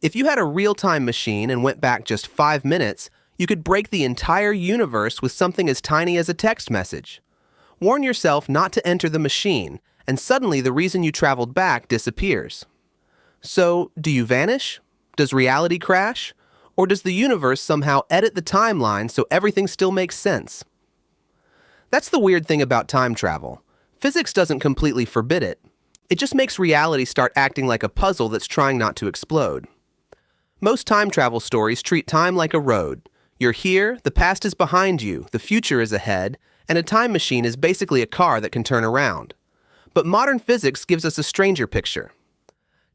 If you had a real-time machine and went back just 5 minutes, you could break the entire universe with something as tiny as a text message. Warn yourself not to enter the machine, and suddenly the reason you traveled back disappears. So, do you vanish? Does reality crash? Or does the universe somehow edit the timeline so everything still makes sense? That's the weird thing about time travel. Physics doesn't completely forbid it. It just makes reality start acting like a puzzle that's trying not to explode. Most time travel stories treat time like a road. You're here, the past is behind you, the future is ahead, and a time machine is basically a car that can turn around. But modern physics gives us a stranger picture.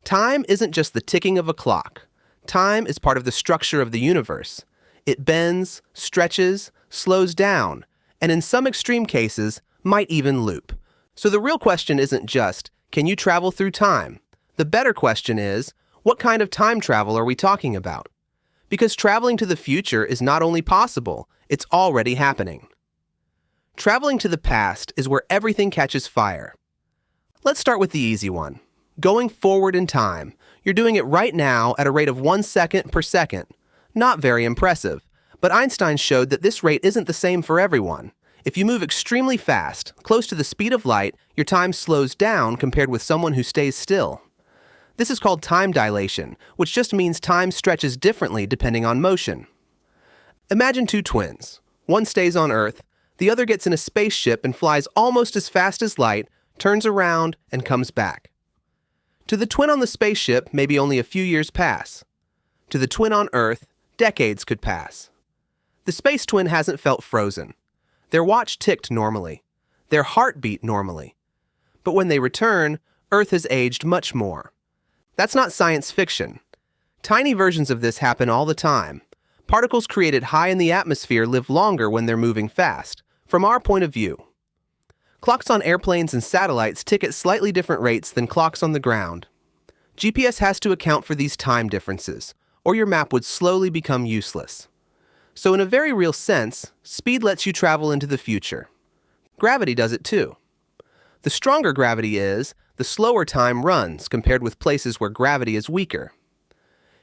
Time isn't just the ticking of a clock. Time is part of the structure of the universe. It bends, stretches, slows down, and in some extreme cases, might even loop. So the real question isn't just, can you travel through time? The better question is, what kind of time travel are we talking about? Because traveling to the future is not only possible, it's already happening. Traveling to the past is where everything catches fire. Let's start with the easy one. Going forward in time. You're doing it right now at a rate of 1 second per second. Not very impressive, but Einstein showed that this rate isn't the same for everyone. If you move extremely fast, close to the speed of light, your time slows down compared with someone who stays still. This is called time dilation, which just means time stretches differently depending on motion. Imagine two twins. One stays on Earth, the other gets in a spaceship and flies almost as fast as light, turns around, and comes back. To the twin on the spaceship, maybe only a few years pass. To the twin on Earth, decades could pass. The space twin hasn't felt frozen. Their watch ticked normally. Their heart beat normally. But when they return, Earth has aged much more. That's not science fiction. Tiny versions of this happen all the time. Particles created high in the atmosphere live longer when they're moving fast, from our point of view. Clocks on airplanes and satellites tick at slightly different rates than clocks on the ground. GPS has to account for these time differences, or your map would slowly become useless. So in a very real sense, speed lets you travel into the future. Gravity does it too. The stronger gravity is, the slower time runs compared with places where gravity is weaker.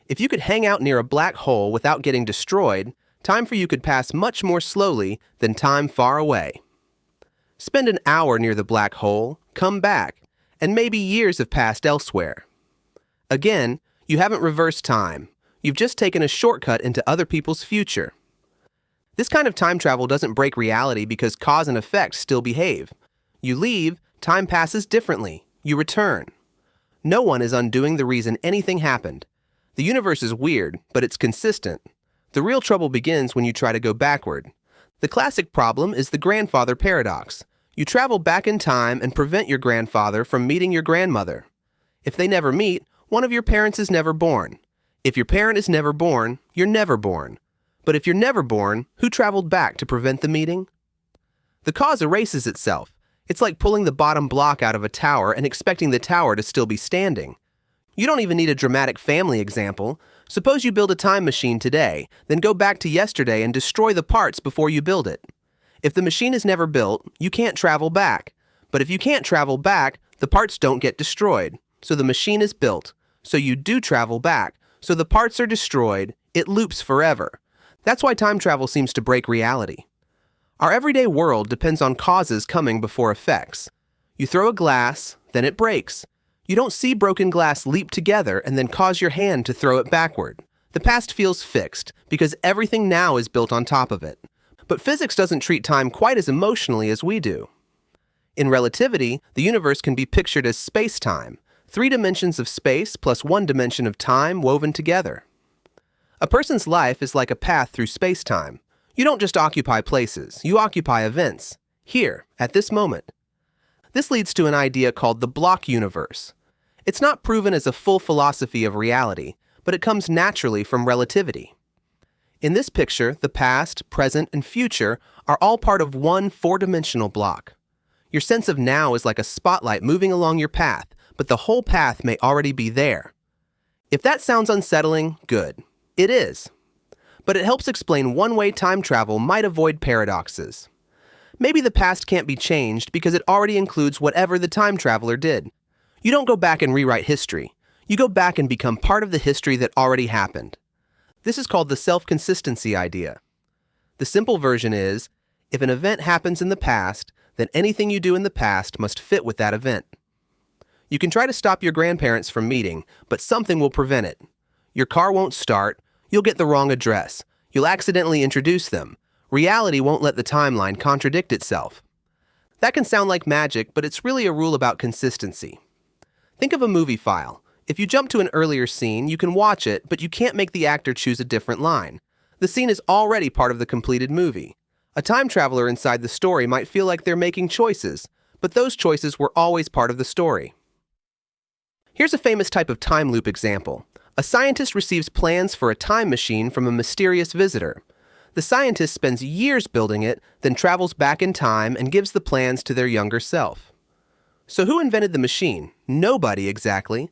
If you could hang out near a black hole without getting destroyed, time for you could pass much more slowly than time far away. Spend an hour near the black hole, come back, and maybe years have passed elsewhere. Again, you haven't reversed time. You've just taken a shortcut into other people's future. This kind of time travel doesn't break reality because cause and effect still behave. You leave, time passes differently. You return. No one is undoing the reason anything happened. The universe is weird, but it's consistent. The real trouble begins when you try to go backward. The classic problem is the grandfather paradox. You travel back in time and prevent your grandfather from meeting your grandmother. If they never meet, one of your parents is never born. If your parent is never born, you're never born. But if you're never born, who traveled back to prevent the meeting? The cause erases itself. It's like pulling the bottom block out of a tower and expecting the tower to still be standing. You don't even need a dramatic family example. Suppose you build a time machine today, then go back to yesterday and destroy the parts before you build it. If the machine is never built, you can't travel back. But if you can't travel back, the parts don't get destroyed. So the machine is built. So you do travel back. So the parts are destroyed. It loops forever. That's why time travel seems to break reality. Our everyday world depends on causes coming before effects. You throw a glass, then it breaks. You don't see broken glass leap together and then cause your hand to throw it backward. The past feels fixed because everything now is built on top of it. But physics doesn't treat time quite as emotionally as we do. In relativity, the universe can be pictured as space-time, 3 dimensions of space plus 1 dimension of time woven together. A person's life is like a path through space-time. You don't just occupy places, you occupy events, here, at this moment. This leads to an idea called the block universe. It's not proven as a full philosophy of reality, but it comes naturally from relativity. In this picture, the past, present, and future are all part of one 4-dimensional block. Your sense of now is like a spotlight moving along your path, but the whole path may already be there. If that sounds unsettling, good. It is. But it helps explain one way time travel might avoid paradoxes. Maybe the past can't be changed because it already includes whatever the time traveler did. You don't go back and rewrite history. You go back and become part of the history that already happened. This is called the self-consistency idea. The simple version is, if an event happens in the past, then anything you do in the past must fit with that event. You can try to stop your grandparents from meeting, but something will prevent it. Your car won't start, you'll get the wrong address, you'll accidentally introduce them. Reality won't let the timeline contradict itself. That can sound like magic, but it's really a rule about consistency. Think of a movie file. If you jump to an earlier scene, you can watch it, but you can't make the actor choose a different line. The scene is already part of the completed movie. A time traveler inside the story might feel like they're making choices, but those choices were always part of the story. Here's a famous type of time loop example. A scientist receives plans for a time machine from a mysterious visitor. The scientist spends years building it, then travels back in time and gives the plans to their younger self. So who invented the machine? Nobody exactly.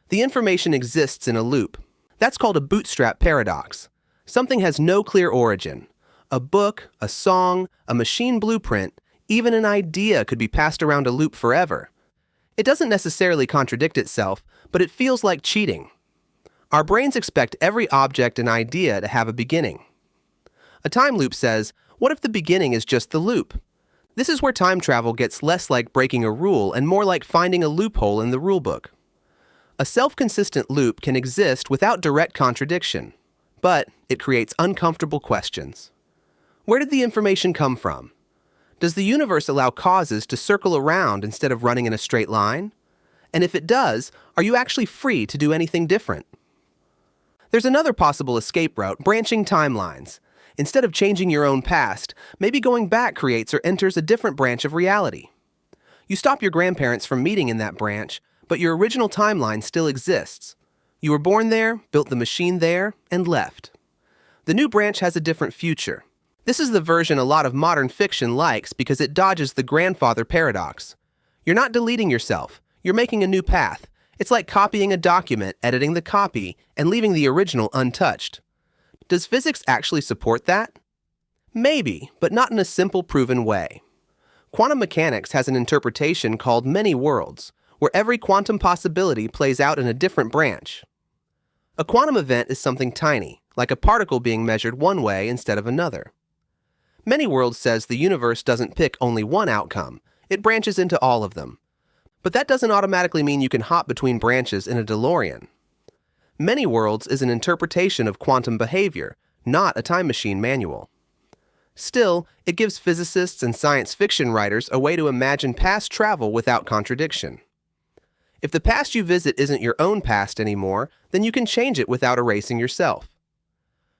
The information exists in a loop. That's called a bootstrap paradox. Something has no clear origin. A book, a song, a machine blueprint, even an idea could be passed around a loop forever. It doesn't necessarily contradict itself, but it feels like cheating. Our brains expect every object and idea to have a beginning. A time loop says, what if the beginning is just the loop? This is where time travel gets less like breaking a rule and more like finding a loophole in the rulebook. A self-consistent loop can exist without direct contradiction, but it creates uncomfortable questions. Where did the information come from? Does the universe allow causes to circle around instead of running in a straight line? And if it does, are you actually free to do anything different? There's another possible escape route, branching timelines. Instead of changing your own past, maybe going back creates or enters a different branch of reality. You stop your grandparents from meeting in that branch, but your original timeline still exists. You were born there, built the machine there, and left. The new branch has a different future. This is the version a lot of modern fiction likes because it dodges the grandfather paradox. You're not deleting yourself, you're making a new path. It's like copying a document, editing the copy, and leaving the original untouched. Does physics actually support that? Maybe, but not in a simple, proven way. Quantum mechanics has an interpretation called many worlds, where every quantum possibility plays out in a different branch. A quantum event is something tiny, like a particle being measured one way instead of another. Many worlds says the universe doesn't pick only one outcome, it branches into all of them. But that doesn't automatically mean you can hop between branches in a DeLorean. Many worlds is an interpretation of quantum behavior, not a time machine manual. Still, it gives physicists and science fiction writers a way to imagine past travel without contradiction. If the past you visit isn't your own past anymore, then you can change it without erasing yourself.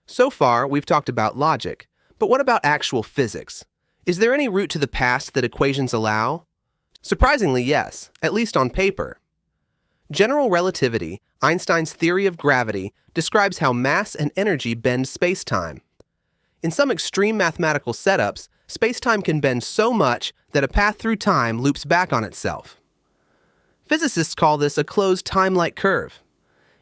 So far, we've talked about logic, but what about actual physics? Is there any route to the past that equations allow? Surprisingly, yes, at least on paper. General relativity, Einstein's theory of gravity, describes how mass and energy bend spacetime. In some extreme mathematical setups, spacetime can bend so much that a path through time loops back on itself. Physicists call this a closed timelike curve.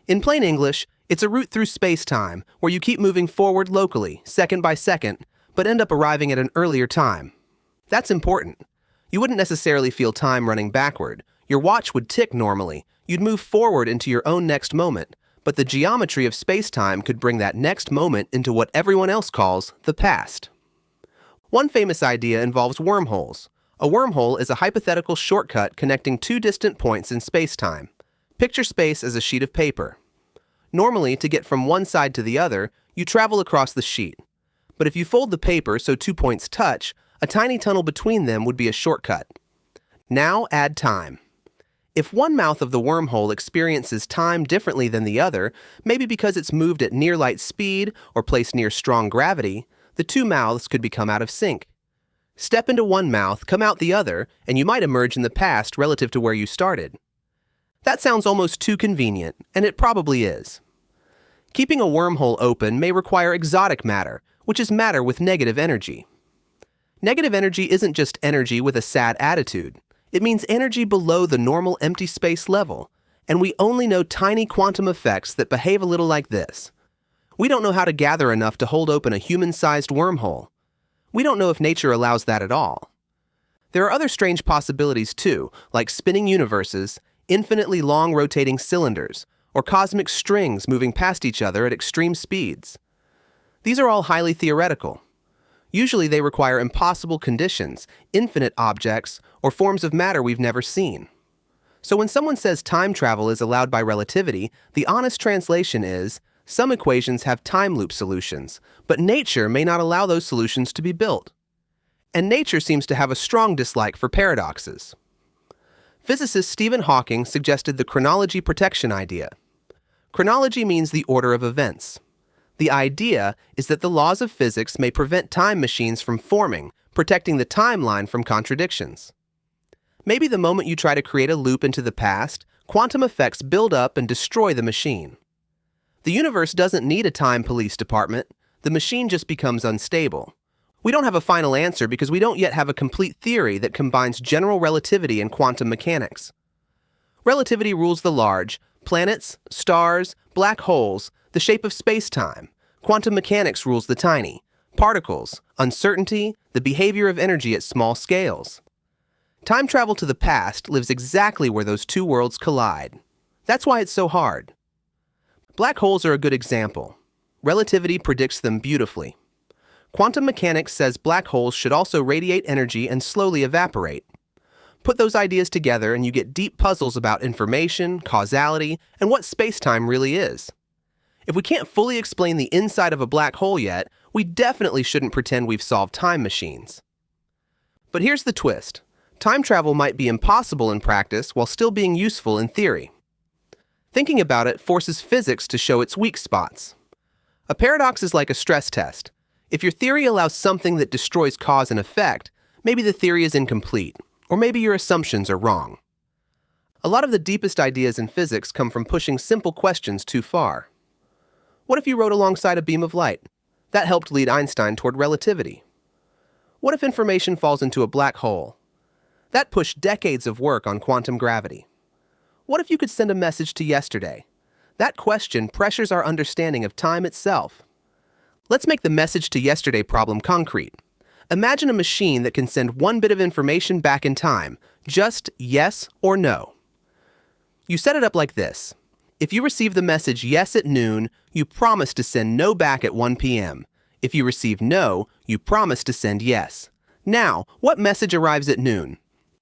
In plain English, it's a route through spacetime where you keep moving forward locally, second by second, but end up arriving at an earlier time. That's important. You wouldn't necessarily feel time running backward. Your watch would tick normally. You'd move forward into your own next moment, but the geometry of spacetime could bring that next moment into what everyone else calls the past. One famous idea involves wormholes. A wormhole is a hypothetical shortcut connecting two distant points in spacetime. Picture space as a sheet of paper. Normally, to get from one side to the other, you travel across the sheet. But if you fold the paper so 2 points touch, a tiny tunnel between them would be a shortcut. Now add time. If one mouth of the wormhole experiences time differently than the other, maybe because it's moved at near light speed or placed near strong gravity, the two mouths could become out of sync. Step into one mouth, come out the other, and you might emerge in the past relative to where you started. That sounds almost too convenient, and it probably is. Keeping a wormhole open may require exotic matter, which is matter with negative energy. Negative energy isn't just energy with a sad attitude. It means energy below the normal empty space level, and we only know tiny quantum effects that behave a little like this. We don't know how to gather enough to hold open a human-sized wormhole. We don't know if nature allows that at all. There are other strange possibilities too, like spinning universes, infinitely long rotating cylinders, or cosmic strings moving past each other at extreme speeds. These are all highly theoretical. Usually they require impossible conditions, infinite objects, or forms of matter we've never seen. So when someone says time travel is allowed by relativity, the honest translation is, some equations have time loop solutions, but nature may not allow those solutions to be built. And nature seems to have a strong dislike for paradoxes. Physicist Stephen Hawking suggested the chronology protection idea. Chronology means the order of events. The idea is that the laws of physics may prevent time machines from forming, protecting the timeline from contradictions. Maybe the moment you try to create a loop into the past, quantum effects build up and destroy the machine. The universe doesn't need a time police department. The machine just becomes unstable. We don't have a final answer because we don't yet have a complete theory that combines general relativity and quantum mechanics. Relativity rules the large: planets, stars, black holes, the shape of space-time. Quantum mechanics rules the tiny: particles, uncertainty, the behavior of energy at small scales. Time travel to the past lives exactly where those two worlds collide. That's why it's so hard. Black holes are a good example. Relativity predicts them beautifully. Quantum mechanics says black holes should also radiate energy and slowly evaporate. Put those ideas together and you get deep puzzles about information, causality, and what space-time really is. If we can't fully explain the inside of a black hole yet, we definitely shouldn't pretend we've solved time machines. But here's the twist. Time travel might be impossible in practice while still being useful in theory. Thinking about it forces physics to show its weak spots. A paradox is like a stress test. If your theory allows something that destroys cause and effect, maybe the theory is incomplete, or maybe your assumptions are wrong. A lot of the deepest ideas in physics come from pushing simple questions too far. What if you rode alongside a beam of light? That helped lead Einstein toward relativity. What if information falls into a black hole? That pushed decades of work on quantum gravity. What if you could send a message to yesterday? That question pressures our understanding of time itself. Let's make the message to yesterday problem concrete. Imagine a machine that can send one bit of information back in time, just yes or no. You set it up like this. If you receive the message yes at noon, you promise to send no back at 1 p.m. If you receive no, you promise to send yes. Now, what message arrives at noon?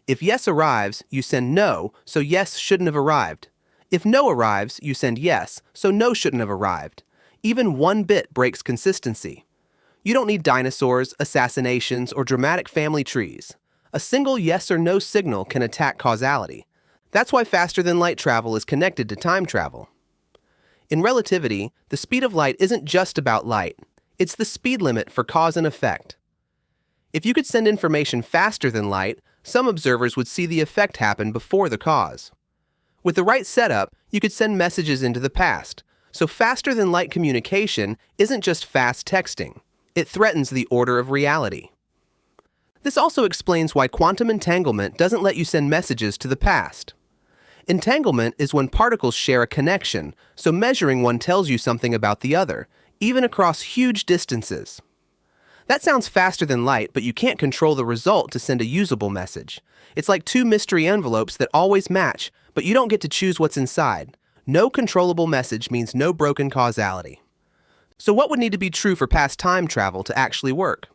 If yes arrives, you send no, so yes shouldn't have arrived. If no arrives, you send yes, so no shouldn't have arrived. Even one bit breaks consistency. You don't need dinosaurs, assassinations, or dramatic family trees. A single yes or no signal can attack causality. That's why faster-than-light travel is connected to time travel. In relativity, the speed of light isn't just about light. It's the speed limit for cause and effect. If you could send information faster than light, some observers would see the effect happen before the cause. With the right setup, you could send messages into the past. So faster-than-light communication isn't just fast texting. It threatens the order of reality. This also explains why quantum entanglement doesn't let you send messages to the past. Entanglement is when particles share a connection, so measuring one tells you something about the other, even across huge distances. That sounds faster than light, but you can't control the result to send a usable message. It's like two mystery envelopes that always match, but you don't get to choose what's inside. No controllable message means no broken causality. So what would need to be true for past time travel to actually work?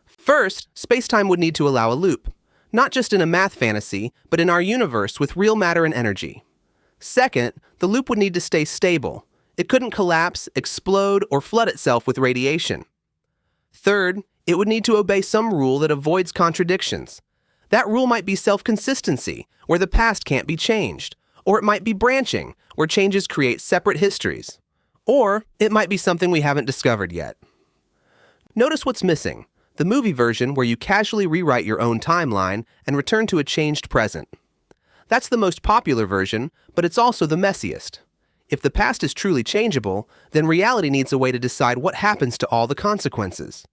First, spacetime would need to allow a loop. Not just in a math fantasy, but in our universe with real matter and energy. Second, the loop would need to stay stable. It couldn't collapse, explode, or flood itself with radiation. Third, it would need to obey some rule that avoids contradictions. That rule might be self-consistency, where the past can't be changed. Or it might be branching, where changes create separate histories. Or it might be something we haven't discovered yet. Notice what's missing: the movie version where you casually rewrite your own timeline and return to a changed present. That's the most popular version, but it's also the messiest. If the past is truly changeable, then reality needs a way to decide what happens to all the consequences.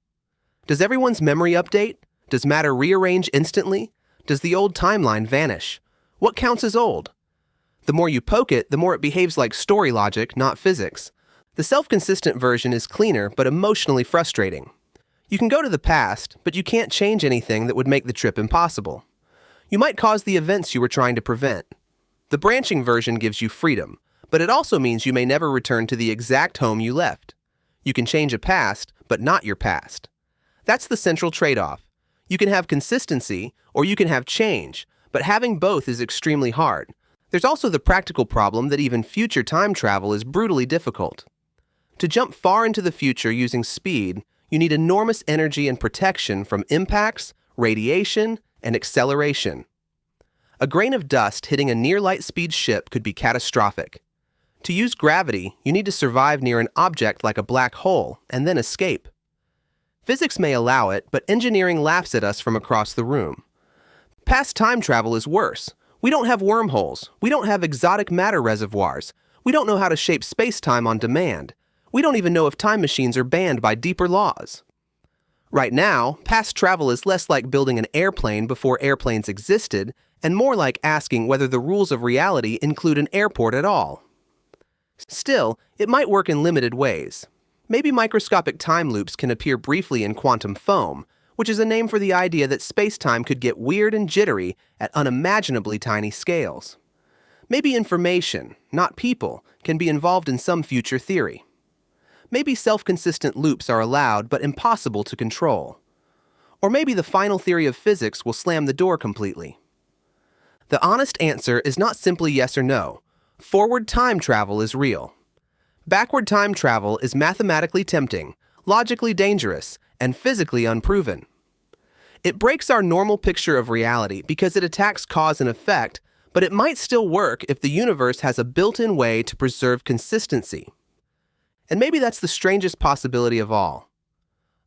Does everyone's memory update? Does matter rearrange instantly? Does the old timeline vanish? What counts as old? The more you poke it, the more it behaves like story logic, not physics. The self-consistent version is cleaner but emotionally frustrating. You can go to the past, but you can't change anything that would make the trip impossible. You might cause the events you were trying to prevent. The branching version gives you freedom, But it also means you may never return to the exact home you left. You can change a past, but not your past. That's the central trade-off. You can have consistency, or you can have change, but having both is extremely hard. There's also the practical problem that even future time travel is brutally difficult. To jump far into the future using speed, you need enormous energy and protection from impacts, radiation, and acceleration. A grain of dust hitting a near-light-speed ship could be catastrophic. To use gravity, you need to survive near an object like a black hole and then escape. Physics may allow it, but engineering laughs at us from across the room. Past time travel is worse. We don't have wormholes. We don't have exotic matter reservoirs. We don't know how to shape space-time on demand. We don't even know if time machines are banned by deeper laws. Right now, past travel is less like building an airplane before airplanes existed and more like asking whether the rules of reality include an airport at all. Still, it might work in limited ways. Maybe microscopic time loops can appear briefly in quantum foam, which is a name for the idea that space-time could get weird and jittery at unimaginably tiny scales. Maybe information, not people, can be involved in some future theory. Maybe self-consistent loops are allowed but impossible to control. Or maybe the final theory of physics will slam the door completely. The honest answer is not simply yes or no. Forward time travel is real. Backward time travel is mathematically tempting, logically dangerous, and physically unproven. It breaks our normal picture of reality because it attacks cause and effect, but it might still work if the universe has a built-in way to preserve consistency. And maybe that's the strangest possibility of all.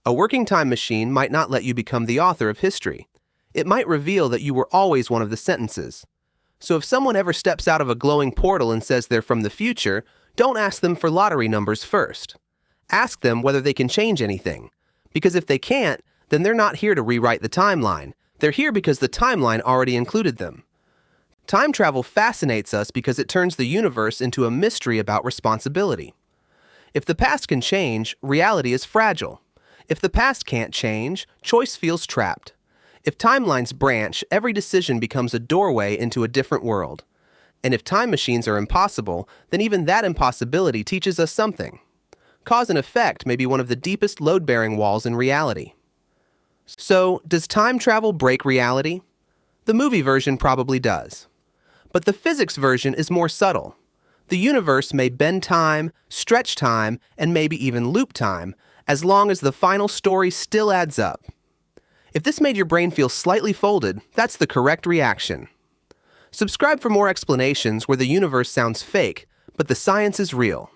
A working time machine might not let you become the author of history. It might reveal that you were always one of the sentences. So if someone ever steps out of a glowing portal and says they're from the future, don't ask them for lottery numbers first. Ask them whether they can change anything. Because if they can't, then they're not here to rewrite the timeline. They're here because the timeline already included them. Time travel fascinates us because it turns the universe into a mystery about responsibility. If the past can change, reality is fragile. If the past can't change, choice feels trapped. If timelines branch, every decision becomes a doorway into a different world. And if time machines are impossible, then even that impossibility teaches us something. Cause and effect may be one of the deepest load-bearing walls in reality. So, does time travel break reality? The movie version probably does. But the physics version is more subtle. The universe may bend time, stretch time, and maybe even loop time, as long as the final story still adds up. If this made your brain feel slightly folded, that's the correct reaction. Subscribe for more explanations where the universe sounds fake, but the science is real.